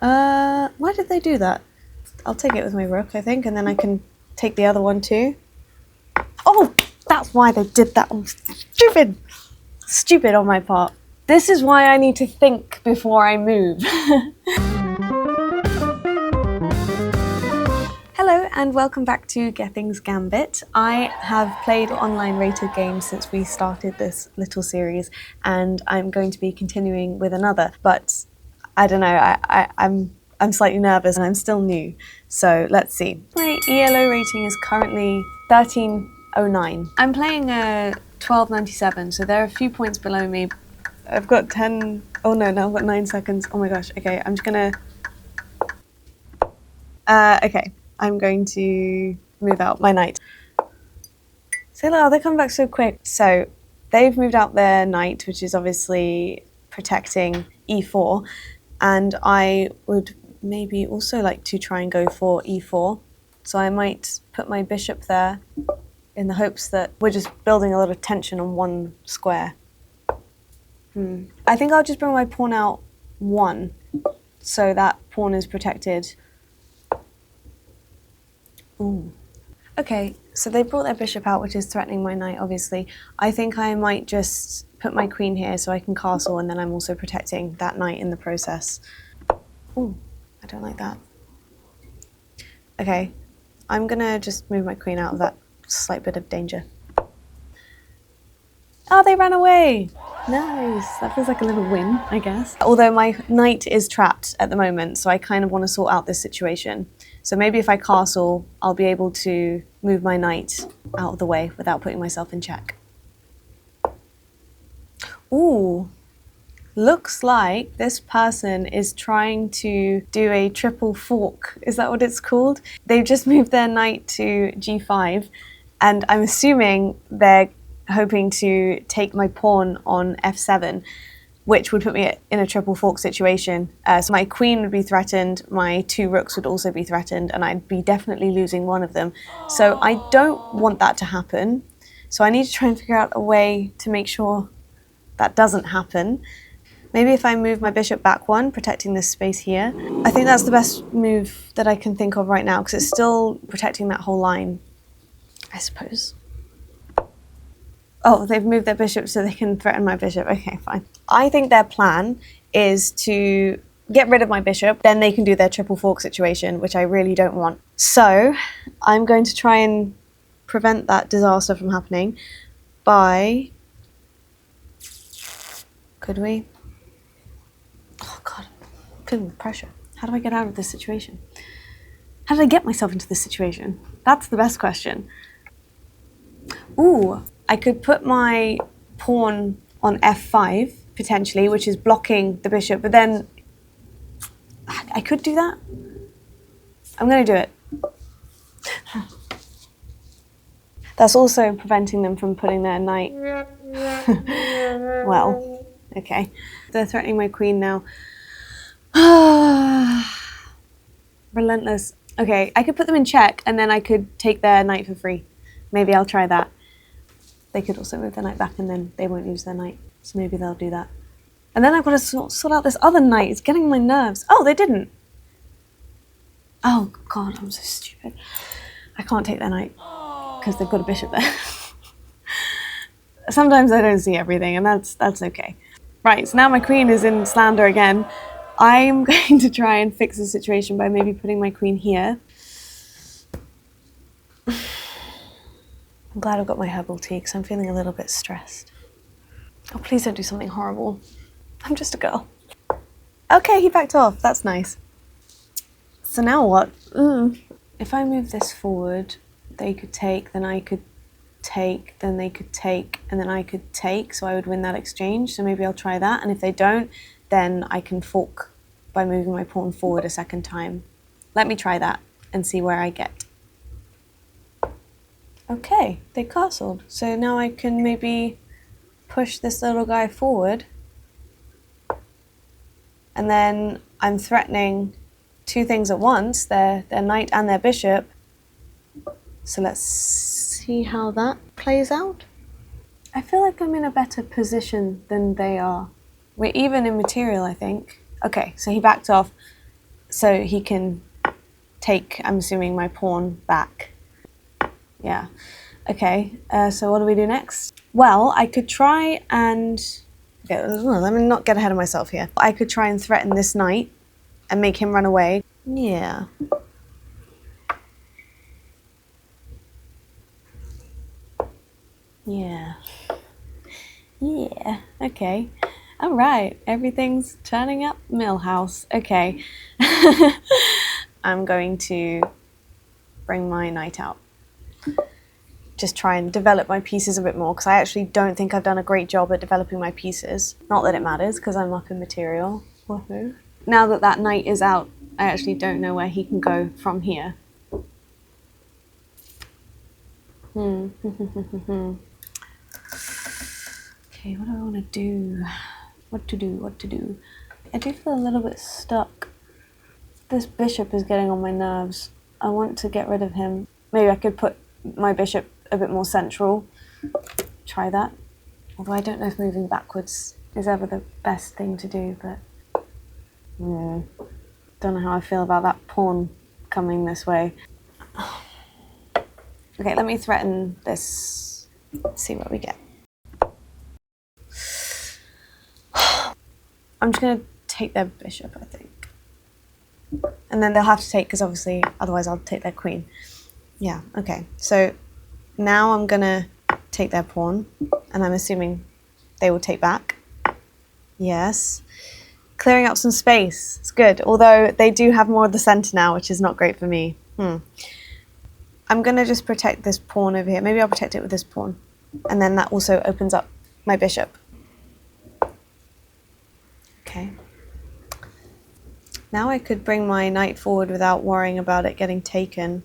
Why did they do that? I'll take it with my rook, I think, and then I can take the other one too. Oh, that's why they did that. Oh, stupid. Stupid on my part. This is why I need to think before I move. Hello and welcome back to Gething's Gambit. I have played online rated games since we started this little series, and I'm going to be continuing with another, but I don't know, I'm slightly nervous and I'm still new, so let's see. My ELO rating is currently 1309. I'm playing a 1297, so they're a few points below me. I've got 10, oh no, now I've got 9 seconds. Oh my gosh, okay, I'm just gonna, okay. I'm going to move out my knight. So oh, they come back so quick. So they've moved out their knight, which is obviously protecting e4, and I would maybe also like to try and go for e4. So I might put my bishop there in the hopes that we're just building a lot of tension on one square. I think I'll just bring my pawn out one, so that pawn is protected. Ooh. Okay, so they brought their bishop out, which is threatening my knight, obviously. I think I might just put my queen here so I can castle, and then I'm also protecting that knight in the process. Ooh, I don't like that. Okay, I'm gonna just move my queen out of that slight bit of danger. Oh, they ran away! Nice, that feels like a little win, I guess. Although my knight is trapped at the moment, so I kind of want to sort out this situation. So maybe if I castle, I'll be able to move my knight out of the way without putting myself in check. Ooh, looks like this person is trying to do a triple fork. Is that what it's called? They've just moved their knight to g5, and I'm assuming they're hoping to take my pawn on f7, which would put me in a triple fork situation. So my queen would be threatened, my two rooks would also be threatened, and I'd be definitely losing one of them. So I don't want that to happen. So I need to try and figure out a way to make sure that doesn't happen. Maybe if I move my bishop back one, protecting this space here. I think that's the best move that I can think of right now, because it's still protecting that whole line, I suppose. Oh, they've moved their bishop so they can threaten my bishop. Okay, fine. I think their plan is to get rid of my bishop, then they can do their triple fork situation, which I really don't want. So I'm going to try and prevent that disaster from happening by... Could we? Oh God, I'm feeling the pressure. How do I get out of this situation? How did I get myself into this situation? That's the best question. Ooh, I could put my pawn on f5, potentially, which is blocking the bishop, but then I could do that. I'm going to do it. That's also preventing them from putting their knight. Well, okay. They're threatening my queen now. Relentless. Okay, I could put them in check, and then I could take their knight for free. Maybe I'll try that. They could also move their knight back and then they won't lose their knight. So maybe they'll do that. And then I've got to sort out this other knight. It's getting on my nerves. Oh, they didn't. Oh, God, I'm so stupid. I can't take their knight because they've got a bishop there. Sometimes I don't see everything, and that's okay. Right, so now my queen is in slander again. I'm going to try and fix the situation by maybe putting my queen here. I'm glad I've got my herbal tea because I'm feeling a little bit stressed. Oh, please don't do something horrible. I'm just a girl. Okay, he backed off. That's nice. So now what? If I move this forward, they could take, then I could take, then they could take, and then I could take, so I would win that exchange. So maybe I'll try that. And if they don't, then I can fork by moving my pawn forward a second time. Let me try that and see where I get. Okay, they castled. So now I can maybe push this little guy forward. And then I'm threatening two things at once, their knight and their bishop. So let's see how that plays out. I feel like I'm in a better position than they are. We're even in material, I think. Okay, so he backed off. so he can take, I'm assuming, my pawn back. Yeah. Okay, so what do we do next? Well, I could try and... Okay, let me not get ahead of myself here. I could try and threaten this knight and make him run away. Yeah. Yeah. Yeah, okay. All right, everything's turning up Millhouse. Okay. I'm going to bring my knight out. Just try and develop my pieces a bit more, because I actually don't think I've done a great job at developing my pieces. Not that it matters, because I'm up in material. Woohoo. Now that that knight is out, I actually don't know where he can go from here. Okay, what do I want to do? What to do? I do feel a little bit stuck. This bishop is getting on my nerves. I want to get rid of him. Maybe I could put my bishop a bit more central. Try that. Although I don't know if moving backwards is ever the best thing to do, but... don't know how I feel about that pawn coming this way. Okay, let me threaten this. See what we get. I'm just going to take their bishop, I think. And then they'll have to take, because obviously, otherwise I'll take their queen. Yeah, okay. So now I'm going to take their pawn, and I'm assuming they will take back. Yes. Clearing up some space. It's good, although they do have more of the center now, which is not great for me. I'm going to just protect this pawn over here. Maybe I'll protect it with this pawn. And then that also opens up my bishop. Okay. Now I could bring my knight forward without worrying about it getting taken.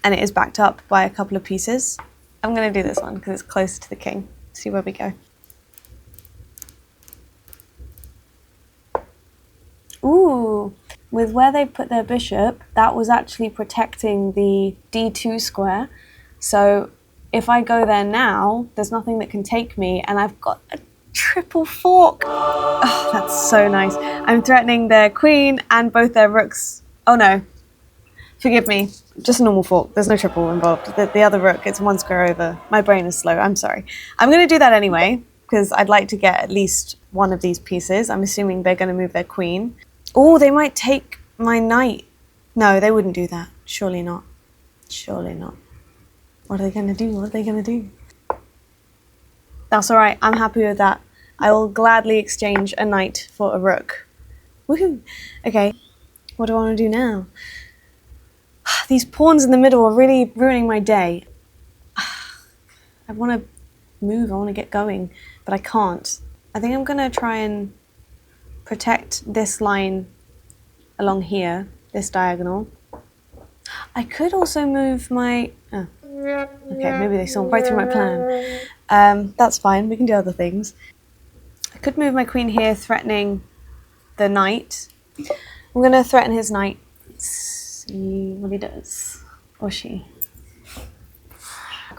And it is backed up by a couple of pieces. I'm going to do this one because it's closer to the king. See where we go. Ooh, with where they put their bishop, that was actually protecting the d2 square. So if I go there now, there's nothing that can take me, and I've got a triple fork. Oh, that's so nice. I'm threatening their queen and both their rooks. Oh no, forgive me, just a normal fork. There's no triple involved. The other rook, it's one square over. My brain is slow, I'm sorry. I'm going to do that anyway, because I'd like to get at least one of these pieces. I'm assuming they're going to move their queen. Oh, they might take my knight. No, they wouldn't do that. Surely not. Surely not. What are they going to do? What are they going to do? That's all right. I'm happy with that. I will gladly exchange a knight for a rook. Woohoo! Okay, what do I want to do now? These pawns in the middle are really ruining my day. I want to move. I want to get going, but I can't. I think I'm going to try and protect this line along here, this diagonal. I could also move my... Oh. Okay, maybe they saw right through my plan. That's fine, we can do other things. I could move my queen here, threatening the knight. I'm going to threaten his knight. See what he does. Or she.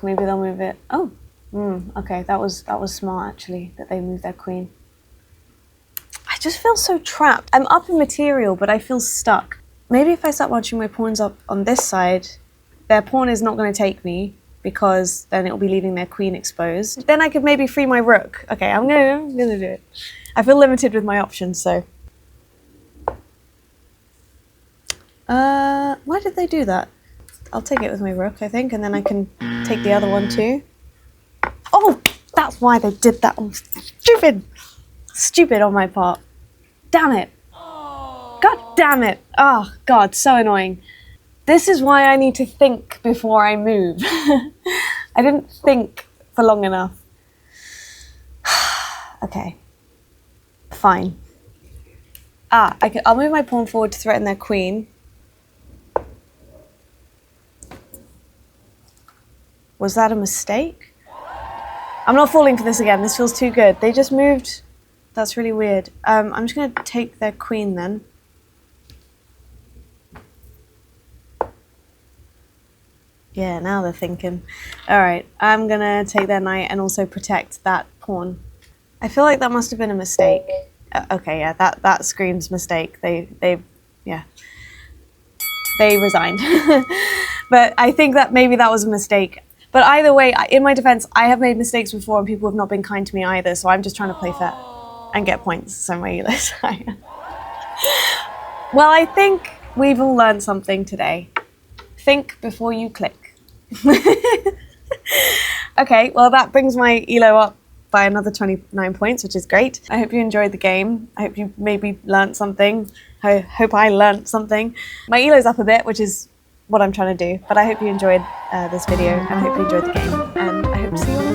Maybe they'll move it. Oh, okay, that was smart actually, that they moved their queen. I just feel so trapped. I'm up in material, but I feel stuck. Maybe if I start marching my pawns up on this side, their pawn is not going to take me, because then it will be leaving their queen exposed. Then I could maybe free my rook. Okay, I'm gonna do it. I feel limited with my options, so. Why did they do that? I'll take it with my rook, I think, and then I can take the other one too. Oh, that's why they did that. Oh, stupid. Stupid on my part. Damn it. God damn it. Oh, God, so annoying. This is why I need to think before I move. I didn't think for long enough. Okay. Fine. I'll move my pawn forward to threaten their queen. Was that a mistake? I'm not falling for this again. This feels too good. They just moved. That's really weird. I'm just going to take their queen then. Yeah, now they're thinking. All right, I'm going to take their knight and also protect that pawn. I feel like that must have been a mistake. Okay, yeah, that screams mistake. Yeah. they resigned. But I think that maybe that was a mistake. But either way, in my defense, I have made mistakes before and people have not been kind to me either, so I'm just trying to play fair and get points, so my elo's higher. Well, I think we've all learned something today. Think before you click. Okay, well that brings my elo up by another 29 points, which is great. I hope you enjoyed the game. I hope you maybe learnt something. I hope I learnt something. My elo's up a bit, which is what I'm trying to do, but I hope you enjoyed this video and I hope you enjoyed the game, and I hope to see you all